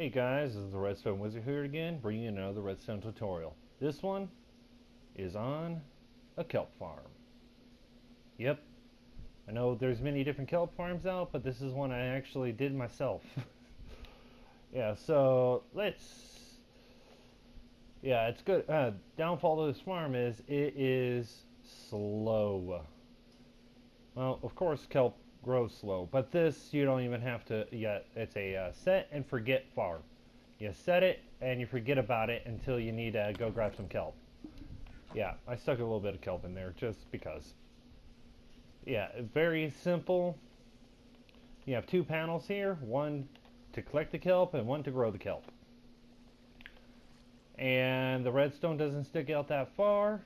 Hey guys, this is the Redstone Wizard here again, bringing you another Redstone tutorial. This one is on a kelp farm. Yep, I know there's many different kelp farms out, but this is one I actually did myself. Yeah, so it's good. Downfall of this farm is it is slow. Well, of course kelp grows slow, but this you don't even have to yet. It's a set and forget farm. You set it and you forget about it until you need to go grab some kelp. Yeah, I stuck a little bit of kelp in there just because. Yeah, very simple. You have two panels here, one to collect the kelp and one to grow the kelp. And the redstone doesn't stick out that far.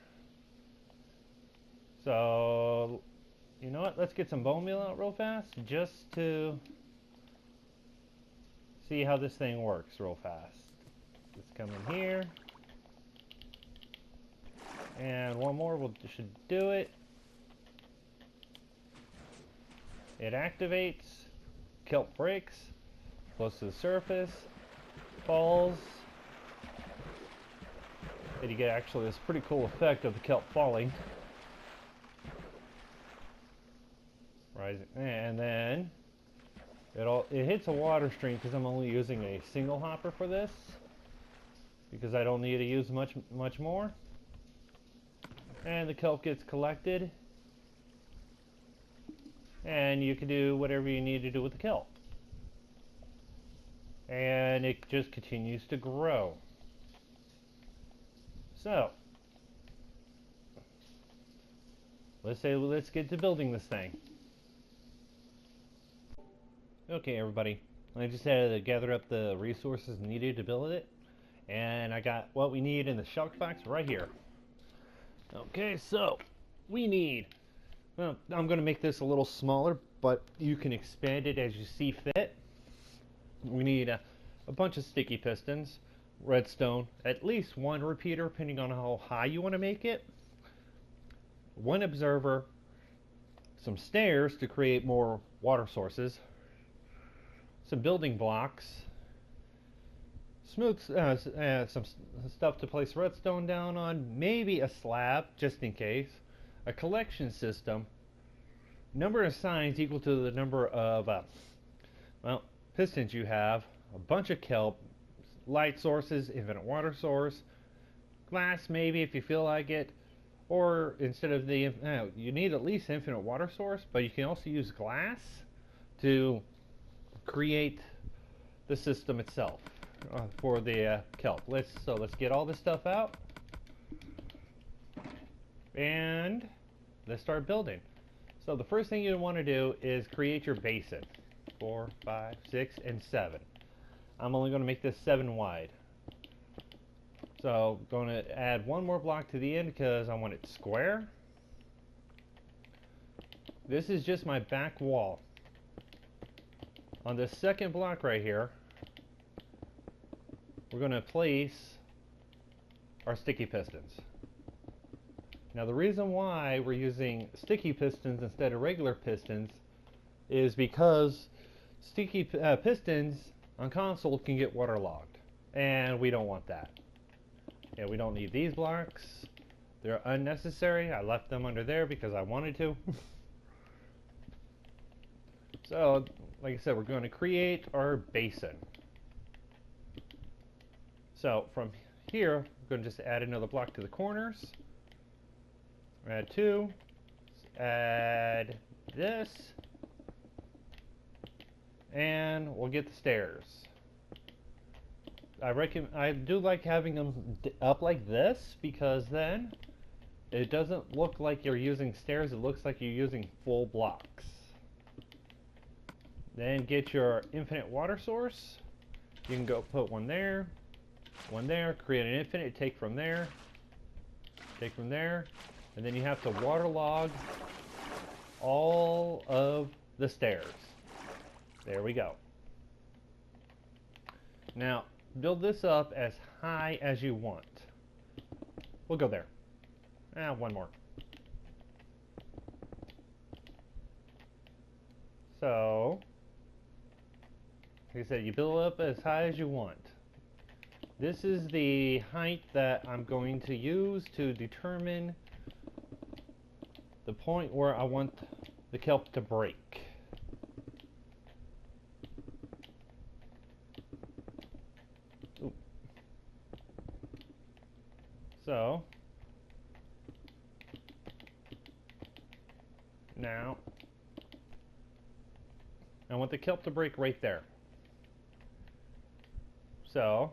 So, you know what? Let's get some bone meal out real fast just to see how this thing works real fast. Let's come in here. And one more should do it. It activates, kelp breaks, flows to the surface, falls, and you get actually this pretty cool effect of the kelp falling. Rising, and then it hits a water stream because I'm only using a single hopper for this because I don't need to use much more. And the kelp gets collected, and you can do whatever you need to do with the kelp. And it just continues to grow. So, let's get to building this thing. Okay, everybody, I just had to gather up the resources needed to build it, and I got what we need in the shulk box right here. Okay, so we need, well, I'm going to make this a little smaller, but you can expand it as you see fit. We need a bunch of sticky pistons, redstone, at least one repeater depending on how high you want to make it, one observer, some stairs to create more water sources, some building blocks, some stuff to place redstone down on, maybe a slab just in case, a collection system, number of signs equal to the number of pistons you have, a bunch of kelp, light sources, infinite water source, glass maybe if you feel like it, or instead of the you need at least infinite water source, but you can also use glass to create the system itself for the kelp. Let's get all this stuff out and let's start building. So the first thing you want to do is create your basin. 4, 5, 6, and 7. I'm only going to make this 7 wide. So I'm going to add one more block to the end because I want it square. This is just my back wall. On this second block right here, we're going to place our sticky pistons. Now the reason why we're using sticky pistons instead of regular pistons is because sticky pistons on console can get waterlogged, and we don't want that. Yeah, we don't need these blocks. They're unnecessary. I left them under there because I wanted to. So, like I said, we're going to create our basin. So, from here, we're going to just add another block to the corners. Add 2. Add this. And we'll get the stairs. I do like having them up like this because then it doesn't look like you're using stairs, it looks like you're using full blocks. Then get your infinite water source. You can go put one there, create an infinite, take from there, and then you have to waterlog all of the stairs. There we go. Now, build this up as high as you want. We'll go there. One more. So, Like I said, you build up as high as you want. This is the height that I'm going to use to determine the point where I want the kelp to break. Ooh. So, now, I want the kelp to break right there. So,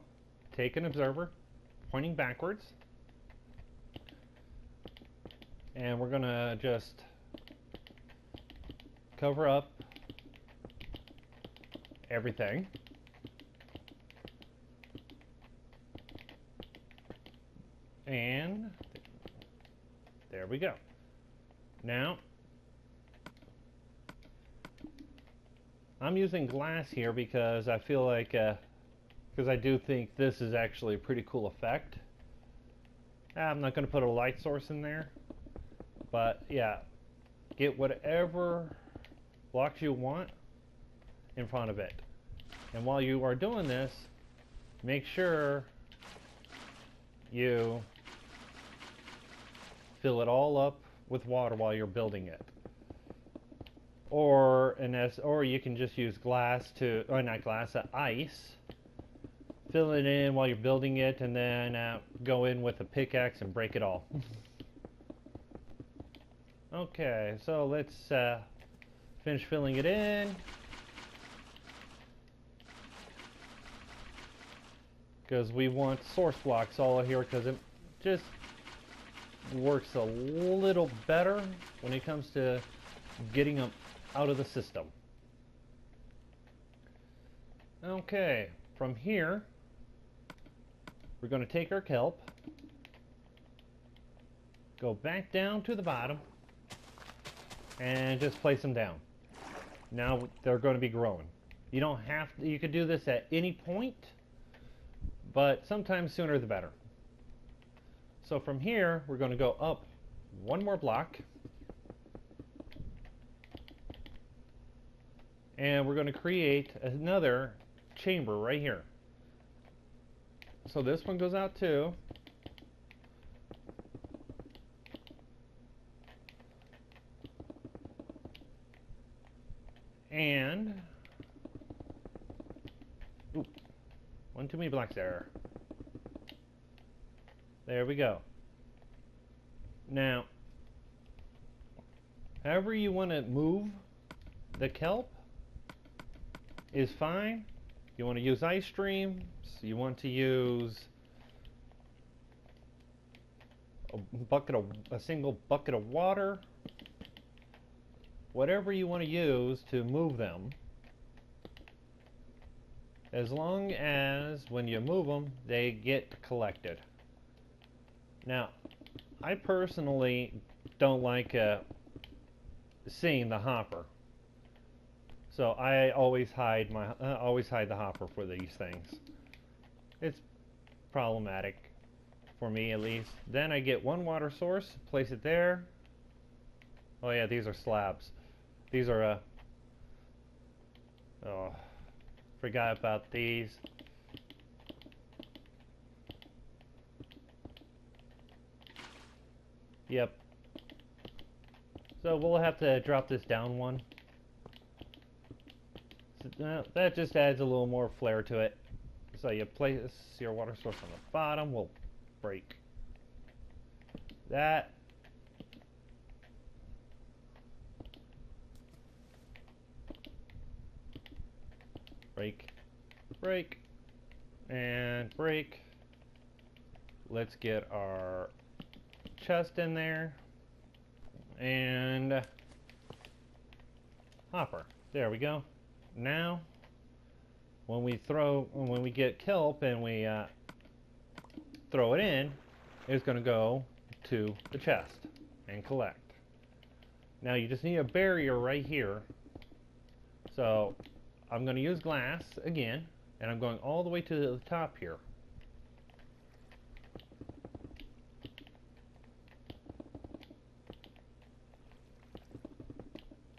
take an observer, pointing backwards, and we're gonna just cover up everything. And there we go. Now, I'm using glass here because I feel like, because I do think this is actually a pretty cool effect. I'm not going to put a light source in there, but yeah, get whatever blocks you want in front of it. And while you are doing this, make sure you fill it all up with water while you're building it. Or you can just use glass to, or not glass, ice. Fill it in while you're building it, and then go in with a pickaxe and break it all. Okay, so let's finish filling it in. Because we want source blocks all here, because it just works a little better when it comes to getting them out of the system. Okay, from here we're going to take our kelp, go back down to the bottom, and just place them down. Now they're going to be growing. You don't have to, you could do this at any point, but sometimes sooner the better. So from here we're going to go up one more block, and we're going to create another chamber right here. So this one goes out too. And ooh, one too many blocks there. There we go. Now, however you want to move the kelp is fine. You want to use ice streams, you want to use a single bucket of water, whatever you want to use to move them, as long as when you move them they get collected. Now, I personally don't like seeing the hopper, so I always hide the hopper for these things. It's problematic for me, at least. Then I get one water source, place it there. Oh yeah, these are slabs. These are oh, forgot about these. Yep. So we'll have to drop this down one. So, that just adds a little more flair to it. So you place your water source on the bottom. We'll break that. Break, break, and break. Let's get our chest in there, and hopper. There we go. Now, when we get kelp and we throw it in, it's going to go to the chest and collect. Now you just need a barrier right here. So I'm going to use glass again, and I'm going all the way to the top here.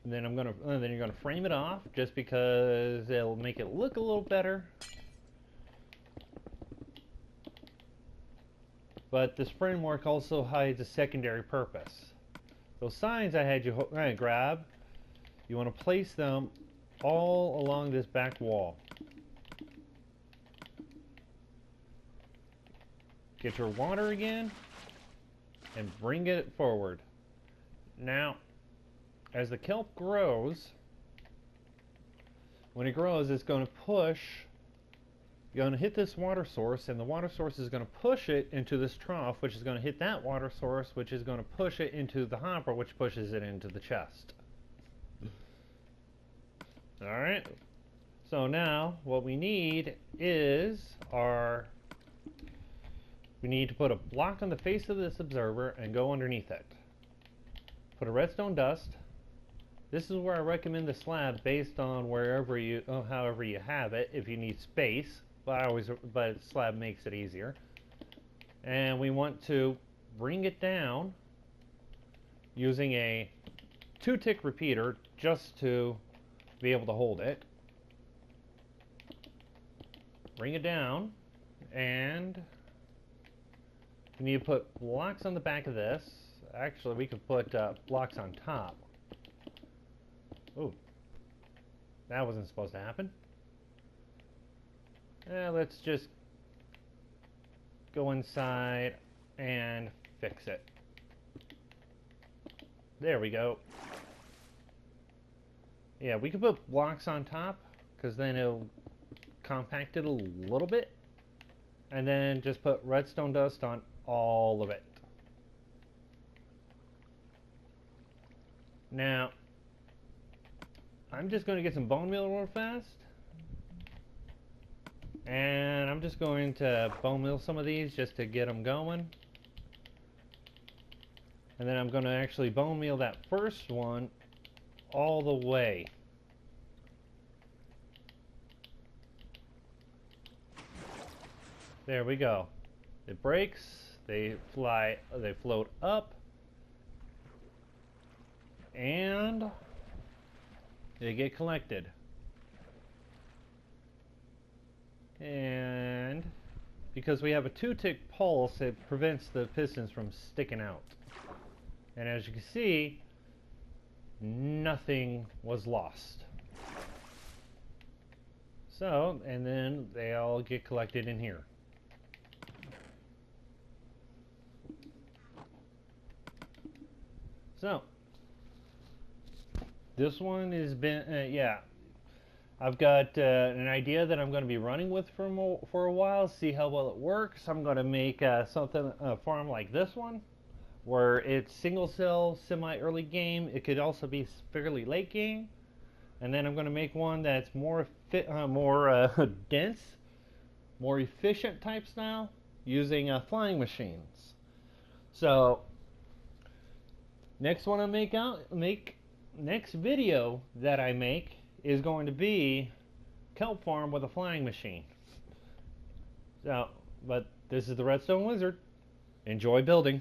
And then then you're gonna frame it off just because it'll make it look a little better. But this framework also hides a secondary purpose. Those signs I had you grab, you want to place them all along this back wall. Get your water again and bring it forward. Now, as the kelp grows, when it grows, it's going to push. You're going to hit this water source, and the water source is going to push it into this trough, which is going to hit that water source, which is going to push it into the hopper, which pushes it into the chest. Alright, so now what we need is we need to put a block on the face of this observer and go underneath it. Put a redstone dust. This is where I recommend the slab based on however you have it. If you need space, but slab makes it easier. And we want to bring it down using a 2-tick repeater just to be able to hold it. Bring it down, and we need to put blocks on the back of this. Actually, we could put blocks on top. Ooh, that wasn't supposed to happen. Let's just go inside and fix it. There we go. Yeah, we could put blocks on top because then it'll compact it a little bit. And then just put redstone dust on all of it. Now, I'm just going to get some bone meal real fast. And I'm just going to bone meal some of these just to get them going. And then I'm going to actually bone meal that first one all the way. There we go. It breaks, they float up, and they get collected. And because we have a 2-tick pulse, it prevents the pistons from sticking out. And as you can see, nothing was lost. So, and then they all get collected in here. So, this one has been, yeah, I've got an idea that I'm going to be running with for a while, see how well it works. I'm going to make a farm like this one, where it's single cell, semi-early game. It could also be fairly late game. And then I'm going to make one that's more dense, more efficient type style, using flying machines. So, next video that I make is going to be Kelp Farm with a flying machine. So, but this is the Redstone Wizard. Enjoy building.